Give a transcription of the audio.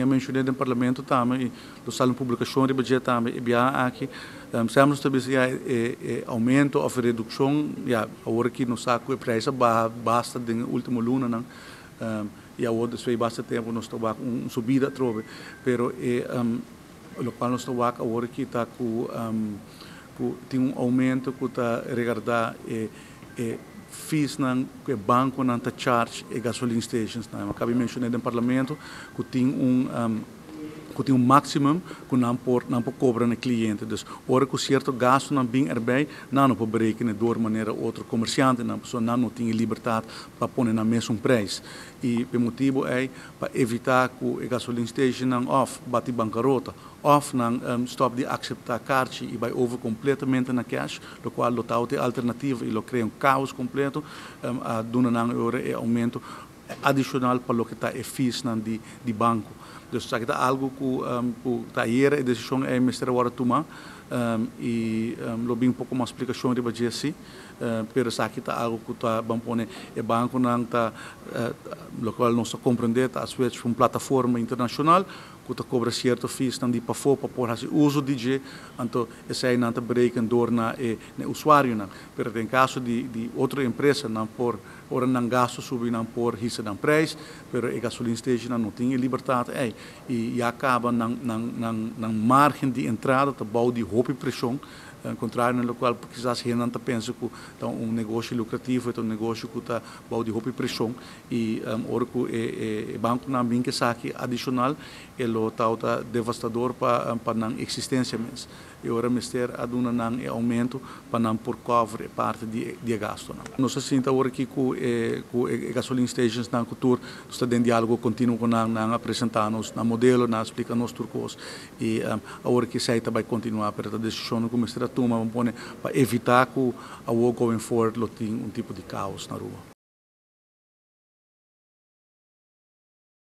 eu mencionei no parlamento também, do salão de publicação de budget também, e bem aqui, sempre talvez aumento ou redução, agora que no saco o preço basta no último luna, não, e agora después basta tempo nós estamos subida trove, pero o qual nós estamos agora que está tem aumento que está regardar fees que o banco não está charge e gasoline stations, não, acabei mencionando no parlamento que tem maximum que não pode cobrar no cliente. Dus, ora que certo gasto não bem erbij, não pode berekenen door maneira outro comerciante, não pessoa não tem liberdade para pôr na mesmo preço. E o motivo é para evitar que o gasoline station não off bate bancarrota, off não stop de aceitar carte e vai over completamente na cash, o qual lo tal tem alternativa e lo cria caos completo, a dona não ora é aumento adicional para o que está fees de banco. Dus isso é algo que está aí, a decisão é mestre agora tomar e bem um pouco mais explicação de baixo assim, pero isso aqui está algo que está bom pôr o banco não está, o qual nós compreender está a switch para uma plataforma internacional que está cobra certo fees não de para fora para pôr assim uso DJ, então esse aí não está berekenen door na usuário não, pero em caso de outra empresa não por ora não gasto subir não por risco não preço, pero a gasoline station não tem liberdade e acaba na margem de entrada tá bom de roupa e pressão, contrário no qual quizás a gente pensa que é negócio lucrativo, é negócio que está bom de roupa e pressão e ora que o banco não vem que saque adicional ele está devastador para não existência mesmo. E ora mister aduna não aumento para não por cover parte de gasto. Nós sentimos agora aqui com gasoline stations na cultura está em diálogo contínuo com não apresentar-nos na modelo, na explicar-nos turcos e agora que sai vai continuar para a decisão que o mister toma para evitar que a going forward tenha tipo de caos na rua.